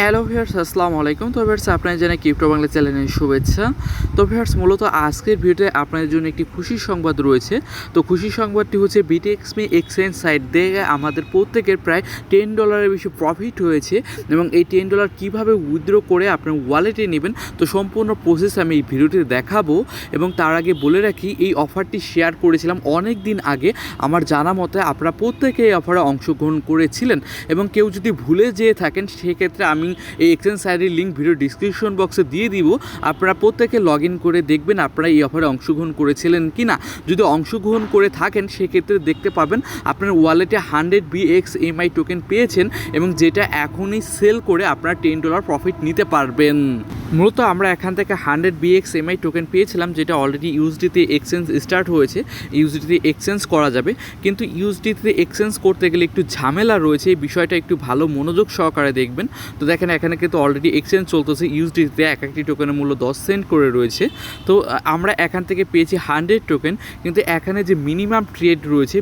Hello viewers, আসসালামু আলাইকুম। তো ভিউয়ার্স, আপনারা জানেন ক্রিপ্টো বাংলা চ্যানেলের শুভেচ্ছা। তো ভিউয়ার্স, মূলত আজকের ভিডিওতে আপনাদের জন্য একটি খুশির সংবাদ রয়েছে। তো খুশির সংবাদটি হচ্ছে বিটিএক্সমি এক্সচেঞ্জ সাইট থেকে আমাদের প্রত্যেকের প্রায় $10 বেশি প্রফিট হয়েছে এবং এই $10 কীভাবে উইথড্র করে আপনার ওয়ালেটে নেবেন, তো সম্পূর্ণ প্রসেস আমি এই ভিডিওতে দেখাবো। এবং তার আগে বলে রাখি, এই অফারটি শেয়ার করেছিলাম অনেক দিন আগে। আমার জানা মতে আপনারা প্রত্যেকে এই অফারে অংশগ্রহণ করেছিলেন এবং কেউ যদি ভুলে যেয়ে থাকেন সেক্ষেত্রে আমি এই এক্সচেঞ্জ সাইটের লিঙ্ক ভিডিও ডিসক্রিপশন বক্সে দিয়ে দিব। আপনারা প্রত্যেকে লগ ইন করে দেখবেন আপনারা এই অফারে অংশগ্রহণ করেছিলেন কি না। যদি অংশগ্রহণ করে থাকেন সেক্ষেত্রে দেখতে পাবেন আপনার ওয়ালেটে 100 BXMI টোকেন পেয়েছেন এবং যেটা এখনই সেল করে আপনারা $10 প্রফিট নিতে পারবেন। মূলত আমরা এখান থেকে 100 BXMI টোকেন পেয়েছিলাম, যেটা অলরেডি ইউএসডিতে এক্সচেঞ্জ স্টার্ট হয়েছে। ইউএসডিতে এক্সচেঞ্জ করা যাবে, কিন্তু ইউএসডিতে এক্সচেঞ্জ করতে গেলে একটু ঝামেলা রয়েছে। এই বিষয়টা একটু ভালো মনোযোগ সহকারে দেখবেন। তো দেখেন, এখানে কিন্তু অলরেডি এক্সচেঞ্জ চলতেছে। ইউএসডিতে এক একটি টোকেনের মূল্য 10 সেন্ট করে রয়েছে। তো আমরা এখান থেকে পেয়েছি 100 টোকেন, কিন্তু এখানে যে মিনিমাম ট্রেড রয়েছে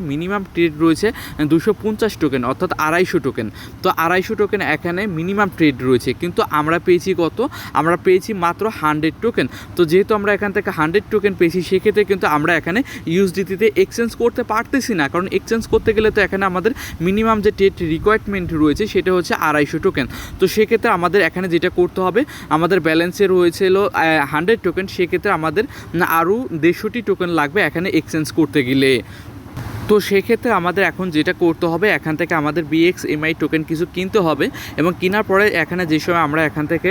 250 টোকেন, অর্থাৎ 250 টোকেন। তো 250 টোকেন এখানে মিনিমাম ট্রেড রয়েছে, কিন্তু আমরা পেয়েছি কত? আমরা পেয়েছি মাত্র 100 টোকেন। তো যেহেতু আমরা এখান থেকে 100 টোকেন পেয়েছি, সেক্ষেত্রে কিন্তু আমরা এখানে ইউএসডিতে এক্সচেঞ্জ করতে পারতেছি না, কারণ এক্সচেঞ্জ করতে গেলে তো এখানে আমাদের মিনিমাম যে ট্রেড রিকোয়ারমেন্ট রয়েছে সেটা হচ্ছে 250 টোকেন। তো সেক্ষেত্রে আমাদের এখানে যেটা করতে হবে, আমাদের ব্যালেন্সে রয়েছিল 100 টোকেন, সেক্ষেত্রে আমাদের আরও 150 টোকেন লাগবে এখানে এক্সচেঞ্জ করতে গেলে। তো সেক্ষেত্রে আমাদের এখন যেটা করতে হবে, এখান থেকে আমাদের BXMI টোকেন কিছু কিনতে হবে এবং কেনার পরে এখানে যে সময় আমরা এখান থেকে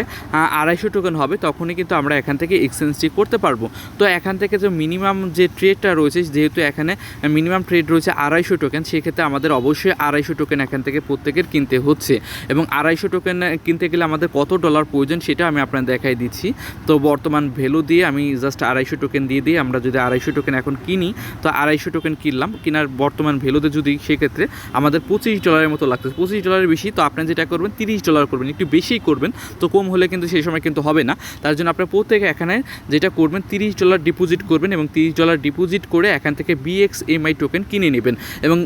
250 টোকেন হবে তখনই কিন্তু আমরা এখান থেকে এক্সচেঞ্জটি করতে পারবো। তো এখান থেকে যে মিনিমাম যে ট্রেডটা রয়েছে, যেহেতু এখানে মিনিমাম ট্রেড রয়েছে 250 টোকেন, সেক্ষেত্রে আমাদের অবশ্যই 250 টোকেন এখান থেকে প্রত্যেকের কিনতে হচ্ছে। এবং 250 টোকেন কিনতে গেলে আমাদের কত ডলার প্রয়োজন সেটা আমি আপনাদের দেখাই দিচ্ছি। তো বর্তমান ভ্যালু দিয়ে আমি জাস্ট 250 টোকেন দিয়ে দিই। আমরা যদি 250 টোকেন এখন কিনি, তো 250 টোকেন কিনলাম, কেনার বর্তমান ভ্যালুতে যদি, সেক্ষেত্রে আমাদের $25 মতো লাগতেছে। $25 বেশি, তো আপনি যেটা করবেন $30 করবেন, একটু বেশিই করবেন। তো কম হলে কিন্তু সেই সময় কিন্তু হবে না। তার জন্য আপনার প্রত্যেকে এখানে যেটা করবেন, $30 ডিপোজিট করবেন এবং $30 ডিপোজিট করে এখান থেকে BXMI টোকেন কিনে নেবেন। এবং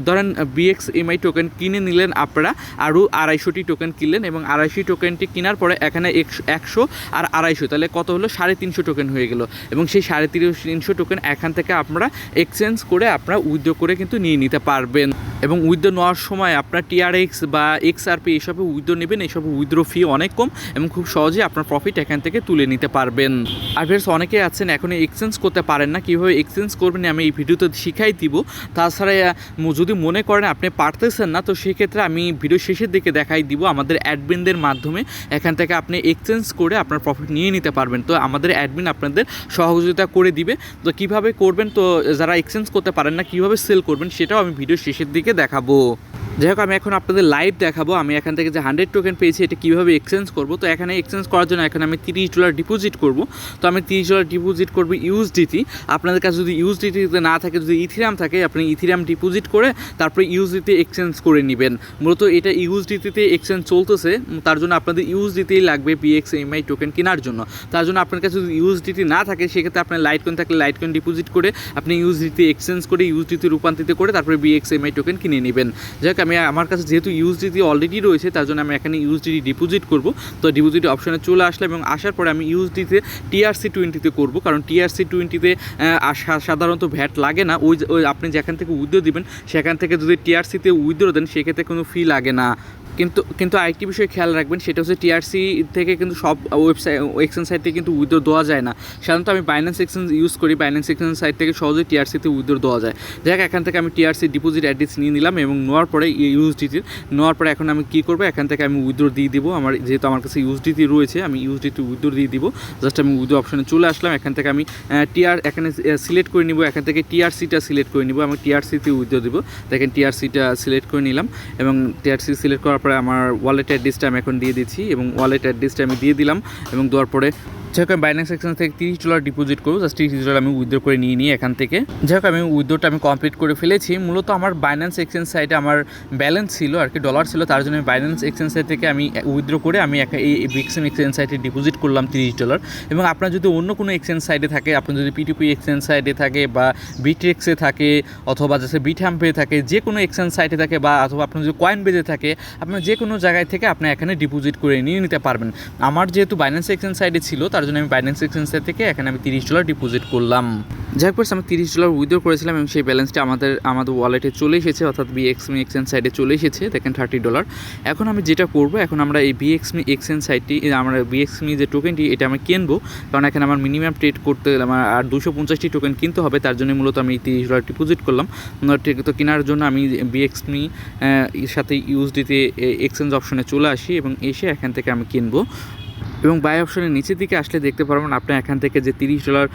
ধরেন BXMI টোকেন কিনে নিলেন, আপনারা আরও 250টি টোকেন কিনলেন এবং 250 টোকেনটি কেনার পরে এখানে 100 আর 250, তাহলে কত হলো? 350 টোকেন হয়ে গেল। এবং সেই 350 টোকেন এখান থেকে আপনারা এক্সচেঞ্জ করে আপনারা উইথড্র করে কিন্তু নিয়ে নিতে পারবেন। এবং উইথড্র নেওয়ার সময় আপনার TRX বা XRP এসবে উইথড্র নেবেন, এসব উইথড্র ফি অনেক কম এবং খুব সহজে আপনার প্রফিট এখান থেকে তুলে নিতে পারবেন। আর ভিউয়ার্স, অনেকে আছেন এখনও এক্সচেঞ্জ করতে পারেন না, কীভাবে এক্সচেঞ্জ করবেন আমি এই ভিডিওতে শিখাই দিব। তাছাড়া যদি মনে করেন আপনি পারতেছেন না, তো সেক্ষেত্রে আমি ভিডিও শেষের দিকে দেখাই দিব আমাদের অ্যাডমিনদের মাধ্যমে এখান থেকে আপনি এক্সচেঞ্জ করে আপনার প্রফিট নিয়ে নিতে পারবেন। তো আমাদের অ্যাডমিন আপনাদের সহযোগিতা করে দিবে। তো কীভাবে করবেন, তো যারা এক্সচেঞ্জ করতে পারেন না কীভাবে সেল করবেন সেটাও আমি ভিডিও শেষের দিকে দেখাবো। যাই হোক, আমি এখন আপনাদের লাইভ দেখাবো আমি এখান থেকে যে 100 টোকেন পেয়েছি এটা কীভাবে এক্সচেঞ্জ করবো। তো এখানে এক্সচেঞ্জ করার জন্য এখানে আমি $30 ডিপোজিট করব। তো আমি $30 ডিপোজিট করবো ইউএসডিটি। আপনাদের কাছে যদি ইউএসডিটিতে না থাকে, যদি ইথিরিয়াম থাকে, আপনি ইথিরিয়াম ডিপোজিট করে তারপরে ইউএসডিতে এক্সচেঞ্জ করে নেবেন। মূলত এটা ইউএসডিটিতে এক্সচেঞ্জ চলতেছে, তার জন্য আপনাদের ইউএসডিতেই লাগবে BXMI টোকেন কেনার জন্য। তার জন্য আপনার কাছে যদি ইউএসডিটি না থাকে, সেক্ষেত্রে আপনার লাইটকয়েন থাকলে লাইটকয়েন ডিপোজিট করে আপনি ইউএসডিতে এক্সচেঞ্জ করে ইউএসডিতে রূপান্তরিত করে তারপরে BXMI টোকেন কিনে নেবেন। যাই হোক, আমার কাছে যেহেতু ইউএসডিটি অলরেডি রয়েছে, তার জন্য আমি এখানে ইউএসডিটি ডিপোজিট করব। তো ডিপোজিট অপশনে চলে আসলাম এবং আসার পরে আমি ইউএসডিতে TRC20 করব, কারণ TRC20 সাধারণত ভ্যাট লাগে না। ওই আপনি যেখান থেকে উইথড্র দিবেন সেখান থেকে যদি TRC-তে উইথড্র দেন সেক্ষেত্রে কোনো ফি লাগে না। কিন্তু আরেকটি বিষয় খেয়াল রাখবেন, সেটা হচ্ছে TRC থেকে কিন্তু সব ওয়েবসাইট এক্সচেঞ্জ সাইট থেকে কিন্তু উইথড্র দেওয়া যায় না। সাধারণত আমি বাইন্যান্স এক্সচেঞ্জ ইউজ করি, বাইন্যান্স এক্সচেঞ্জ সাইট থেকে সহজেই TRC-তে উইথড্র দেওয়া যায়। যাই হোক, এখান থেকে আমি TRC ডিপোজিট অ্যাড্রেস নিয়ে নিলাম এবং নেওয়ার পরে ইউএসডিটির নেওয়ার পরে এখন আমি কী করবো, এখান থেকে আমি উইথড্র দিয়ে দিব। যেহেতু আমার কাছে ইউএসডিটি রয়েছে, আমি ইউএসডিটি উইথড্র দিয়ে দিব। জাস্ট আমি উইথড্র অপশনে চলে আসলাম। এখান থেকে আমি এখানে সিলেক্ট করে নিব, এখান থেকে TRC-টা সিলেক্ট করে নিব। আমি TRC-তে উইথড্র দিব। দেখেন TRC-টা সিলেক্ট করে নিলাম এবং TRC সিলেক্ট করার পরে আমার ওয়ালেট অ্যাড্রেসটা আমি এখন দিয়ে দিচ্ছি এবং ওয়ালেট অ্যাড্রেসটা আমি দিয়ে দিলাম এবং দেওয়ার পরে যাই হোক আমি বাইন্যান্স এক্সচেঞ্জ থেকে $30 ডিপোজিট করবো, জাস্ট $30 আমি উইথড্র করে নিয়ে এখান থেকে। যাই হোক আমি উইথড্রটা আমি কমপ্লিট করে ফেলেছি। মূলত আমার বাইন্যান্স এক্সচেঞ্জ সাইটে আমার ব্যালেন্স ছিল আর কি, ডলার ছিল, তার জন্য আমি বাইন্যান্স এক্সচেঞ্জ সাইট থেকে আমি উইথড্র করে আমি এই বিএক্সএম এক্সচেঞ্জ সাইটে ডিপোজিট করলাম $30। এবং আপনার যদি অন্য কোনো এক্সচেঞ্জ সাইটে থাকে, আপনার যদি P2P এক্সচেঞ্জ সাইটে থাকে বা বিট্রেক্সে থাকে অথবা যাচ্ছে বিটহ্যাম্পে থাকে, যে কোনো এক্সচেঞ্জ সাইটে থাকে বা অথবা আপনার যদি কয়েনবেজে থাকে, আপনার যে কোনো জায়গায় থেকে আপনি এখানে ডিপোজিট করে নিয়ে নিতে পারবেন। আমার যেহেতু বাইন্যান্স এক্সচেঞ্জ সাইটে ছিল তার জন্য আমি বাইন্যান্স এক্সচেঞ্জ সাইট থেকে এখানে আমি $30 ডিপোজিট করলাম। যাই হোক আমি $30 উইথড্র করেছিলাম এবং সেই ব্যালেন্সটা আমাদের ওয়ালেটে চলে এসেছে, অর্থাৎ বিএক্সএম এক্সচেঞ্জ সাইটে চলে এসেছে, দেখেন $30। এখন আমি যেটা করব, এখন আমরা এই বিএক্সএম এক্সচেঞ্জ সাইটটি, আমরা বিএক্সএম যে টোকেনটি এটা আমি কিনবো, কারণ এখানে আমার মিনিমাম ট্রেড করতে আমার আর 250টি টোকেন কিনতে হবে, তার জন্য মূলত আমি $30 ডিপোজিট করলাম। তো কেনার জন্য আমি বিএক্সএম সাথে ইউএসডিতে এক্সচেঞ্জ অপশনে চলে আসি এবং এসে এখান থেকে আমি কিনবো। এবং বাই অপশনের নিচের দিকে আসলে দেখতে পারবেন আপনি এখান থেকে যে $30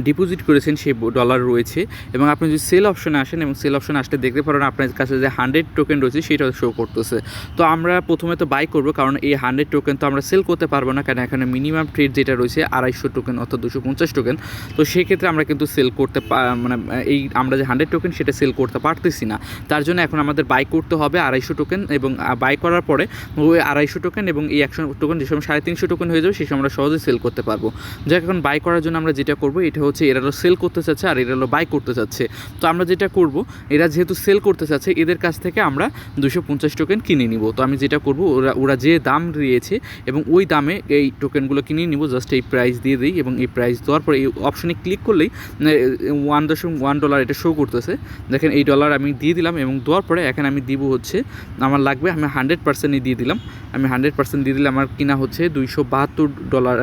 ডিপোজিট করেছেন সেই ডলার রয়েছে। এবং আপনি যদি সেল অপশনে আসেন এবং সেল অপশনে আসলে দেখতে পারবেন আপনার কাছে যে 100 টোকেন রয়েছে সেটা শো করতেছে। তো আমরা প্রথমে তো বাই করবো, কারণ এই 100 টোকেন তো আমরা সেল করতে পারবো না, কারণ এখানে মিনিমাম ট্রেড যেটা রয়েছে 250 টোকেন অর্থাৎ 250 টোকেন। তো সেক্ষেত্রে আমরা কিন্তু সেল করতে মানে এই আমরা যে 100 টোকেন সেটা সেল করতে পারতেছি না, তার জন্য এখন আমাদের বাই করতে হবে 250 টোকেন। এবং বাই করার পরে ওই 250 টোকেন এবং এই 100 টোকেন যে সময় 350 টোকেন হয়ে যাবে সেই সময় আমরা সহজে সেল করতে পারবো। যাই এখন বাই করার জন্য আমরা যেটা করবো, এটা হচ্ছে এরা হলো সেল করতে চাচ্ছে আর এরা হলো বাই করতে চাচ্ছে। তো আমরা যেটা করব, এরা যেহেতু সেল করতে চাচ্ছে এদের কাছ থেকে আমরা 250 টোকেন কিনে নিব। তো আমি যেটা করব, ওরা যে দাম দিয়েছে এবং ওই দামে এই টোকেনগুলো কিনে নিব, জাস্ট এই প্রাইস দিয়ে দিই। এবং এই প্রাইস দেওয়ার পরে এই অপশনে ক্লিক করলেই $1.1 এটা শো করতেছে, দেখেন এই ডলার আমি দিয়ে দিলাম। এবং দেওয়ার পরে এখানে আমি দিব হচ্ছে আমার লাগবে, আমি 100%ই দিয়ে দিলাম, আমি 100% দিয়ে দিলে আমার কিনা হচ্ছে $272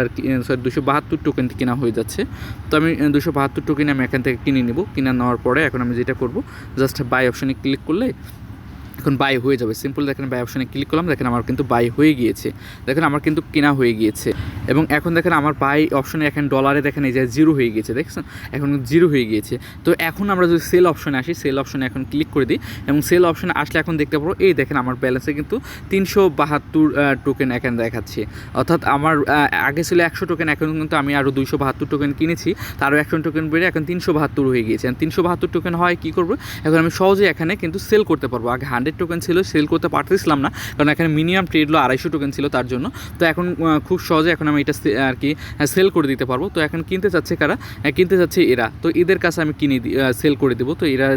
আর কি, সরি 272 টোকেন কেনা হয়ে যাচ্ছে। তো আমি 272 টোকেন আমি এখান থেকে কিনে নেব। কিনে নেওয়ার পরে এখন আমি যেটা করব, জাস্ট বাই অপশনে ক্লিক করলে এখন বাই হয়ে যাবে, সিম্পল। দেখেন বাই অপশনে ক্লিক করলাম, দেখেন আমার কিন্তু বাই হয়ে গিয়েছে, দেখেন আমার কিন্তু কেনা হয়ে গিয়েছে। এবং এখন দেখেন আমার বাই অপশনে এখন ডলারে দেখেন এই যে 0 হয়ে গিয়েছে, দেখছেন এখন 0 হয়ে গিয়েছে। তো এখন আমরা যদি সেল অপশনে আসি, সেল অপশনে এখন ক্লিক করে দিই এবং সেল অপশনে আসলে এখন দেখতে পাবো এই দেখেন আমার ব্যালেন্সে কিন্তু 372 টোকেন এখন দেখাচ্ছে, অর্থাৎ আমার আগে ছিল 100 টোকেন, এখন কিন্তু আমি আরও 272 টোকেন কিনেছি, তারও 100 টোকেন বেড়ে এখন 372 হয়ে গিয়েছে। 372 টোকেন হয় কী করবো, এখন আমি সহজেই এখানে কিন্তু সেল করতে পারবো। আগে 100 টোকেন ছিল, সেল করতে পারতেছিলাম না, কারণ এখানে মিনিমাম ট্রেড হলো 250 টোকেন ছিল তার জন্য। তো এখন খুব সহজে এখন আমি এটা আর কি সেল করে দিতে পারবো। তো এখন কিনতে চাচ্ছে কারা, কিনতে চাচ্ছে এরা, তো এদের কাছে আমি কিনে সেল করে দেবো। তো এরা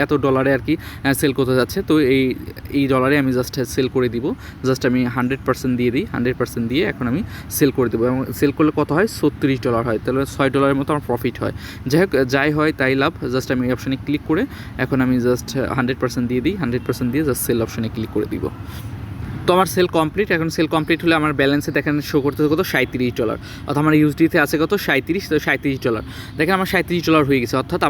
এত ডলারে আর কি সেল করতে যাচ্ছে, তো এই ডলারে আমি জাস্ট সেল করে দিব, জাস্ট আমি 100% দিয়ে দিই, 100% দিয়ে এখন আমি সেল করে দেবো। এবং সেল করলে কত হয়, $36 হয়, তাহলে $6 মতো আমার প্রফিট হয়। যাই হোক যাই হয় তাই লাভ, জাস্ট আমি এই অপশানে ক্লিক করে এখন আমি জাস্ট 100% দিয়ে দিই, 100% দিয়ে জাস্ট সেল অপশানে ক্লিক করে দিব। তো আমার সেল কমপ্লিট। এখন সেল কমপ্লিট হলে আমার ব্যালেন্সে দেখেন শো করতেছে কত, $37, অর্থাৎ আমার ইউএসডিতে আছে কত, 37 দেখেন আমার $37 হয়ে গেছে। অর্থাৎ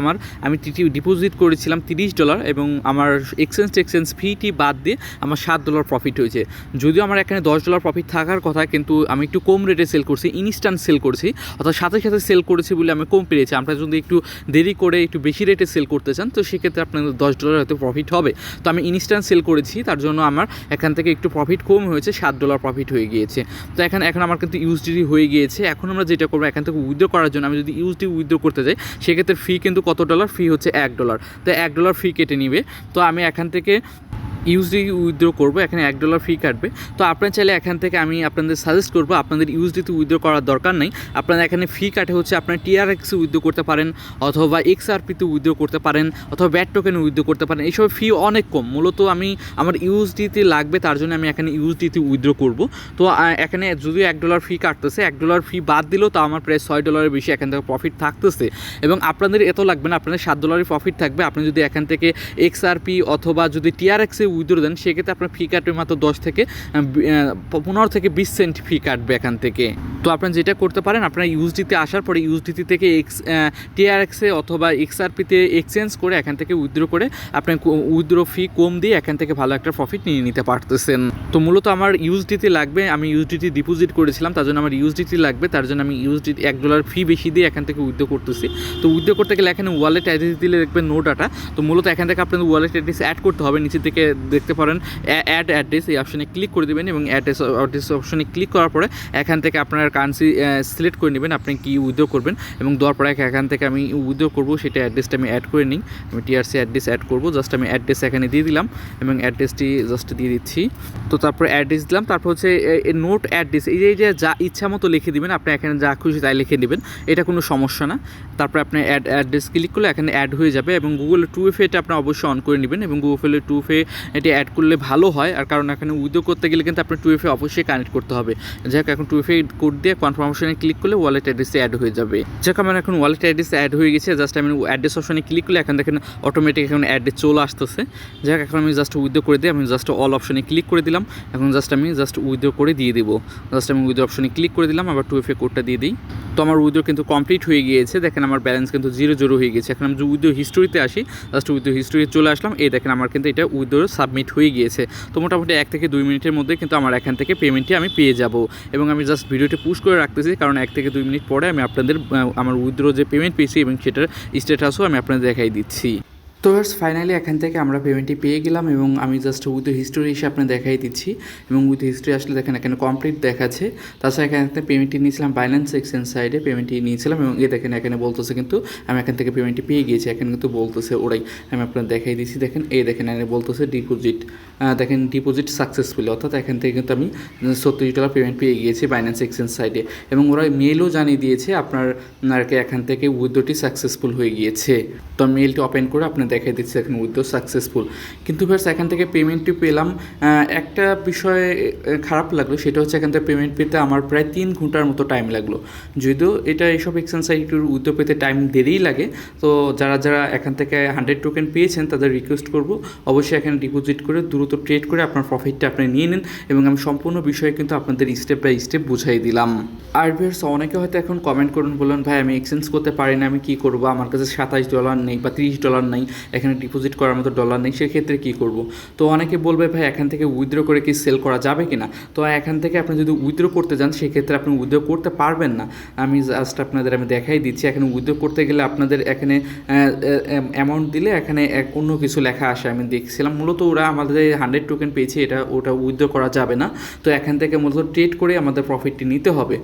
আমি ডিপোজিট করেছিলাম $30 এবং আমার এক্সচেঞ্জ ফিটি বাদ দিয়ে আমার $7 প্রফিট হয়েছে। যদিও আমার এখানে $10 প্রফিট থাকার কথা, কিন্তু আমি একটু কম রেটে সেল করছি, ইনস্ট্যান্ট সেল করছি, অর্থাৎ সাথে সাথে সেল করেছি বলে আমি কম পেয়েছি। আপনারা যদি একটু দেরি করে একটু বেশি রেটে সেল করতে চান তো সেক্ষেত্রে আপনাদের $10 হয়তো প্রফিট হবে। তো আমি ইনস্ট্যান্ট সেল করেছি, তার জন্য আমার এখান থেকে একটু প্রফিট কম হয়েছে, $7 প্রফিট হয়ে গিয়েছে। তো এখন আমার কিন্তু ইউএসডি হয়ে গিয়েছে। এখন আমরা যেটা করবো, এখান থেকে উইথড্র করার জন্য আমি যদি ইউএসডি উইথড্র করতে যাই সেক্ষেত্রে ফি কিন্তু কত ডলার, ফি হচ্ছে $1। তো $1 ফি কেটে নিবে। তো আমি এখান থেকে ইউএসডি উইথড্র করবো, এখানে $1 ফি কাটবে। তো আপনারা চাইলে এখান থেকে আমি আপনাদের সাজেস্ট করবো আপনাদের ইউএসডিতে উইথড্র করার দরকার নেই, আপনারা এখানে ফি কাটে হচ্ছে আপনার টিআরএক্সে উইথড্র করতে পারেন অথবা এক্সআরপিতে উইথড্র করতে পারেন অথবা ব্যাট টোকেনে উইথড্র করতে পারেন। এইসব ফি অনেক কম। মূলত আমি আমার ইউএসডিতে লাগবে, তার জন্য আমি এখানে ইউএসডিতে উইথড্র করবো। তো এখানে যদিও $1 ফি কাটতেছে, $1 ফি বাদ দিলেও তো আমার প্রায় $6 বেশি এখান থেকে প্রফিট থাকতেছে। এবং আপনাদের এত লাগবে না, আপনাদের $7 প্রফিট থাকবে। আপনি যদি এখান থেকে এক্সআরপি অথবা যদি টিআরএক্সে উইথড্র দেন সেক্ষেত্রে আপনার ফি কাটবে মাত্র 10 থেকে 15 থেকে 20 সেন্ট ফি কাটবে এখান থেকে। তো আপনারা যেটা করতে পারেন, আপনারা ইউএসডিতে আসার পরে ইউএসডিটি থেকে টিআরএক্সে অথবা এক্সআরপিতে এক্সচেঞ্জ করে এখান থেকে উইথড্র করে আপনি উইথড্র ফি কম দিয়ে এখান থেকে ভালো একটা প্রফিট নিয়ে নিতে পারতেছেন। তো মূলত আমার ইউএসডিতে লাগবে, আমি ইউএসডিটি ডিপোজিট করেছিলাম তার জন্য আমার ইউএসডিটি লাগবে, তার জন্য আমি ইউএসডিটি $1 ফি বেশি দিয়ে এখান থেকে উইথড্র করতেছি। তো উইথড্র করতে গেলে এখানে ওয়ালেট অ্যাড্রেস দিলে দেখবেন নো ডাটা। তো মূলত এখান থেকে আপনাদের ওয়ালেট অ্যাড্রেস অ্যাড করতে হবে, নিচে থেকে দেখতে পারেন অ্যাড অ্যাড্রেস, এই অপশনে ক্লিক করে দেবেন এবং অ্যাড্রেস অপশনে ক্লিক করার পরে এখান থেকে আপনার কারেন্সি সিলেক্ট করে নেবেন আপনি কি উইথড্র করবেন, এবং দেওয়ার পরে এখান থেকে আমি উইথড্র করবো সেটা অ্যাড্রেসটা আমি অ্যাড করে নিই। আমি টিআরসি অ্যাড্রেস অ্যাড করবো, জাস্ট আমি অ্যাড্রেস এখানে দিয়ে দিলাম এবং অ্যাড্রেসটি জাস্ট দিয়ে দিচ্ছি। তো তারপর অ্যাড্রেস দিলাম, তারপর হচ্ছে নোট অ্যাড্রেস, এই যে যা ইচ্ছা মতো লিখে দিবেন, আপনি এখানে যা খুশি তাই লিখে দেবেন, এটা কোনো সমস্যা না। তারপরে আপনি অ্যাড্রেস ক্লিক করলে এখানে অ্যাড হয়ে যাবে এবং গুগল 2FA এটা আপনি অবশ্যই অন করে নেবেন এবং গুগল 2FA এটি অ্যাড করলে ভালো হয়। আর কারণ এখানে উইথড্র করতে গেলে কিন্তু আপনার 2FA অবশ্যই কানেক্ট করতে হবে। যাক এখন 2FA কোড দিয়ে কনফার্মেশনে ক্লিক করলে ওয়ালেট অ্যাড্রেসে অ্যাড হয়ে যাবে। যাক আমার এখন ওয়ালেট অ্যাড্রেস অ্যাড হয়ে গেছে, জাস্ট আমি অ্যাড্রেস অপশনে ক্লিক করলে এখন দেখেন অটোমেটিক এখন অ্যাড্রেস চলে আসতেছে। যাক এখন আমি জাস্ট উইথড্র করে দিই, আমি জাস্ট অল অপশনে ক্লিক করে দিলাম, এখন আমি জাস্ট উইথড্র করে দিয়ে দিব। জাস্ট আমি উইথড্র অপশনে ক্লিক করে দিলাম, আবার 2FA কোডটা দিয়ে দিই। তো আমার উইথড্র কিন্তু কমপ্লিট হয়ে গিয়েছে, দেখেন আমার ব্যালেন্স কিন্তু 0 হয়ে গেছে। এখন আমি যে উইথড্র হিস্টোরিতে আসি, জাস্ট উইথড্র হিস্টোরি চলে আসলাম, এই দেখেন আমার কিন্তু এটা উইথড্র সাবমিট হয়ে গিয়েছে। তো মোটামুটি 1 থেকে 2 মিনিটের মধ্যে কিন্তু আমার এখান থেকে পেমেন্টটি আমি পেয়ে যাব। এবং আমি জাস্ট ভিডিওটি পুশ করে রাখতেছি, কারণ 1 থেকে 2 মিনিট পরে আমি আপনাদের আমার উইথড্র যে পেমেন্ট পেয়েছি এবং সেটার স্ট্যাটাসও আমি আপনাদের দেখাই দিচ্ছি। তো ফাইনালি এখান থেকে আমরা পেমেন্টটি পেয়ে গেলাম এবং আমি জাস্ট উইথ হিস্টোরি এসে আপনার দেখাই দিচ্ছি এবং উইথ হিস্টোরি আসলে দেখেন এখানে কমপ্লিট দেখাচ্ছে। তাছাড়া এখানে পেমেন্টটি নিয়েছিলাম বাইন্যান্স এক্সচেঞ্জ সাইডে পেমেন্টটি নিয়েছিলাম এবং দেখেন এখানে বলতেছে কিন্তু আমি এখান থেকে পেমেন্টটি পেয়ে গিয়েছি। এখানে কিন্তু বলতেছে ওরাই, আমি আপনার দেখাই দিচ্ছি, দেখেন দেখেন এখানে বলতেছে ডিপোজিট, দেখেন ডিপোজিট সাকসেসফুলি, অর্থাৎ এখান থেকে কিন্তু আমি $37 পেমেন্ট পেয়ে গিয়েছি বাইন্যান্স এক্সচেঞ্জ সাইডে এবং ওরা মেলও জানিয়ে দিয়েছে আপনার এখান থেকে উইথড্রটি সাকসেসফুল হয়ে গিয়েছে। তো মেলটি ওপেন করে আপনার দেখাই দিচ্ছি এখন উইথড্র সাকসেসফুল। কিন্তু ভার্স এখান থেকে পেমেন্টটি পেলাম, একটা বিষয় খারাপ লাগলো, সেটা হচ্ছে এখান থেকে পেমেন্ট পেতে আমার প্রায় 3 ঘন্টার মতো টাইম লাগলো। যদিও এটা এইসব এক্সচেঞ্জ সাইটের উইথড্র পেতে টাইম দেরিই লাগে। তো যারা এখান থেকে 100 টোকেন পেয়েছেন তাদের রিকোয়েস্ট করব অবশ্যই এখানে ডিপোজিট করে দ্রুত ট্রেড করে আপনার প্রফিটটা আপনি নিয়ে নিন এবং আমি সম্পূর্ণ বিষয়ে কিন্তু আপনাদের স্টেপ বাই স্টেপ বুঝাই দিলাম। আর ভার্স অনেকে হয়তো এখন কমেন্ট করুন, বলুন ভাই আমি এক্সচেঞ্জ করতে পারি না, আমি কী করবো, আমার কাছে $27 নেই বা $30 নেই, এখানে ডিপোজিট করার মতো ডলার নেই, সেক্ষেত্রে কী করব। তো অনেকে বলবে ভাই এখান থেকে উইথড্র করে কি সেল করা যাবে কি না। তো এখান থেকে আপনি যদি উইথড্র করতে যান সেক্ষেত্রে আপনি উইথড্র করতে পারবেন না। আমি জাস্ট আপনাদের আমি দেখাই দিচ্ছি, এখানে উইথড্র করতে গেলে আপনাদের এখানে অ্যামাউন্ট দিলে এখানে অন্য কিছু লেখা আসে, আমি দেখছিলাম মূলত ওরা আমাদের 100 টোকেন পেয়েছে ওটা উইথড্র করা যাবে না। তো এখান থেকে মূলত ট্রেড করে আমাদের প্রফিটটি নিতে হবে।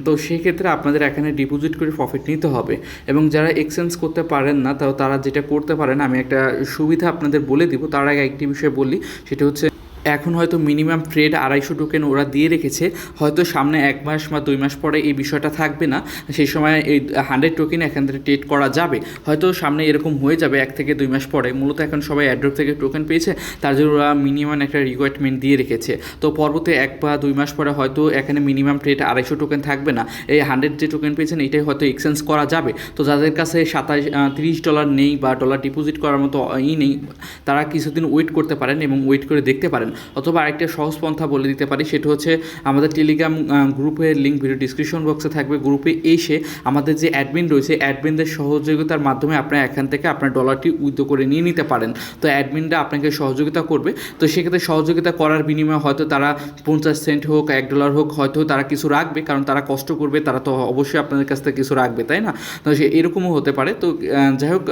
তো সেক্ষেত্রে আপনাদের এখানে ডিপোজিট করে প্রফিট নিতে হবে এবং যারা এক্সচেঞ্জ করতে পারেন না তারা যেটা করতে পারেন, আমি একটা সুবিধা আপনাদের বলে দিব। তার আগে একটি বিষয় বলি, সেটা হচ্ছে এখন হয়তো মিনিমাম ট্রেড 250 টোকেন ওরা দিয়ে রেখেছে, হয়তো সামনে 1 মাস বা 2 মাস পরে এই বিষয়টা থাকবে না, সেই সময় এই 100 টোকেন এখান থেকে ট্রেড করা যাবে। হয়তো সামনে এরকম হয়ে যাবে 1 থেকে 2 মাস পরে। মূলত এখন সবাই অ্যাড্রপ থেকে টোকেন পেয়েছে, তার জন্য ওরা মিনিমাম একটা রিকোয়ারমেন্ট দিয়ে রেখেছে। তো পরবর্তী 1 বা 2 মাস পরে হয়তো এখানে মিনিমাম ট্রেড 250 টোকেন থাকবে না, এই 100 যে টোকেন পেয়েছেন এটাই হয়তো এক্সচেঞ্জ করা যাবে। তো যাদের কাছে $30 নেই বা ডলার ডিপোজিট করার মতো নেই, তারা কিছুদিন ওয়েট করতে পারেন এবং ওয়েট করে দেখতে পারেন। অথবা আরেকটা সহজ পন্থা বলে দিতে পারি, সেটা হচ্ছে আমাদের টেলিগ্রাম গ্রুপের লিঙ্ক ভিডিও ডিসক্রিপশন বক্সে থাকবে। গ্রুপে এসে আমাদের যে অ্যাডমিন রয়েছে, অ্যাডমিনদের সহযোগিতার মাধ্যমে আপনার এখান থেকে আপনার ডলারটি উইথড্র করে নিয়ে নিতে পারেন। তো অ্যাডমিনরা আপনাকে সহযোগিতা করবে। তো সেক্ষেত্রে সহযোগিতা করার বিনিময়ে হয়তো তারা 50 সেন্ট হোক, $1 হোক, হয়তো তারা কিছু রাখবে, কারণ তারা কষ্ট করবে, তারা তো অবশ্যই আপনাদের কাছ থেকে কিছু রাখবে, তাই না? তো এরকমও হতে পারে। তো যাই হোক,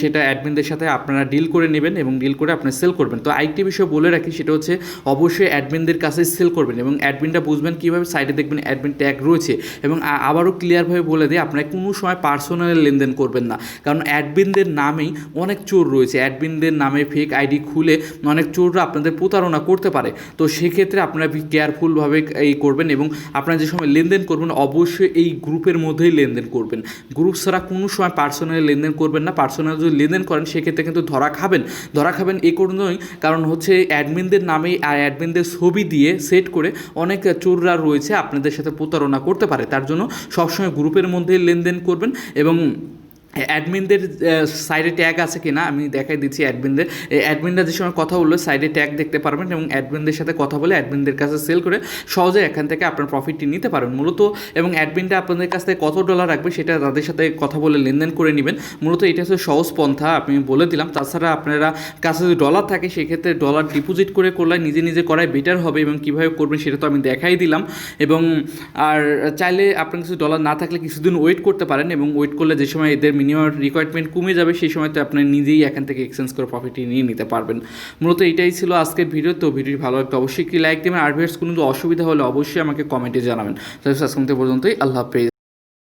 সেটা অ্যাডমিনদের সাথে আপনারা ডিল করে নেবেন এবং ডিল করে আপনি সেল করবেন। তো আরেকটি বিষয় বলে রাখি, সেটা হচ্ছে অবশ্যই অ্যাডমিনদের কাছে সেল করবেন এবং অ্যাডমিনটা বুঝবেন কীভাবে, সাইডে দেখবেন অ্যাডমিন ট্যাগ রয়েছে। এবং আবারও ক্লিয়ারভাবে বলে দিই, আপনারা কোনো সময় পার্সোনাল লেনদেন করবেন না, কারণ অ্যাডমিনদের নামেই অনেক চোর রয়েছে। অ্যাডমিনদের নামে ফেক আইডি খুলে অনেক চোররা আপনাদের প্রতারণা করতে পারে। তো সেক্ষেত্রে আপনারা কেয়ারফুলভাবে এই করবেন এবং আপনারা যে সময় লেনদেন করবেন অবশ্যই এই গ্রুপের মধ্যেই লেনদেন করবেন। গ্রুপ ছাড়া কোনো সময় পার্সোনালি লেনদেন করবেন না। পার্সোনাল যদি লেনদেন করেন সেক্ষেত্রে কিন্তু ধরা খাবেন এই কারণেই, কারণ হচ্ছে অ্যাডমিনদের নামেই অ্যাডমিনদের ছবি দিয়ে সেট করে অনেক চোররা রয়েছে আপনাদের সাথে প্রতারণা করতে পারে। তার জন্য সবসময় গ্রুপের মধ্যে লেনদেন করবেন এবং অ্যাডমিনদের সাইডে ট্যাগ আছে কি না আমি দেখাই দিচ্ছি। অ্যাডমিনরা যে সময় কথা বললো সাইডে ট্যাগ দেখতে পারবেন এবং অ্যাডমিনদের সাথে কথা বলে অ্যাডমিনদের কাছে সেল করে সহজে এখান থেকে আপনার প্রফিটটি নিতে পারেন মূলত। এবং অ্যাডমিনটা আপনাদের কাছ থেকে কত ডলার রাখবে সেটা তাদের সাথে কথা বলে লেনদেন করে নেবেন। মূলত এটা হচ্ছে সহজ পন্থা, আমি বলে দিলাম। তাছাড়া আপনারা কাছে যদি ডলার থাকে সেক্ষেত্রে ডলার ডিপোজিট করলে নিজে করাই বেটার হবে এবং কীভাবে করবেন সেটা তো আমি দেখাই দিলাম। এবং আর চাইলে আপনার কাছে ডলার না থাকলে কিছুদিন ওয়েট করতে পারেন এবং ওয়েট করলে যে সময় এদের মিনিমাম রিকোয়ারমেন্ট কমে যাবে, সেই সময় তো আপনি নিজেই এখান থেকে এক্সচেঞ্জ করে প্রফিটটি নিয়ে নিতে পারবেন। মূলত এটাই ছিল আজকের ভিডিও। তো ভিডিওটি ভালো লাগবে অবশ্যই কি লাইক দেবেন, আর ভিউয়ার্স কোনো অসুবিধা হলে অবশ্যই আমাকে কমেন্টে জানাবেন। তো আজকে পর্যন্তই, আল্লাহ হাফেজ।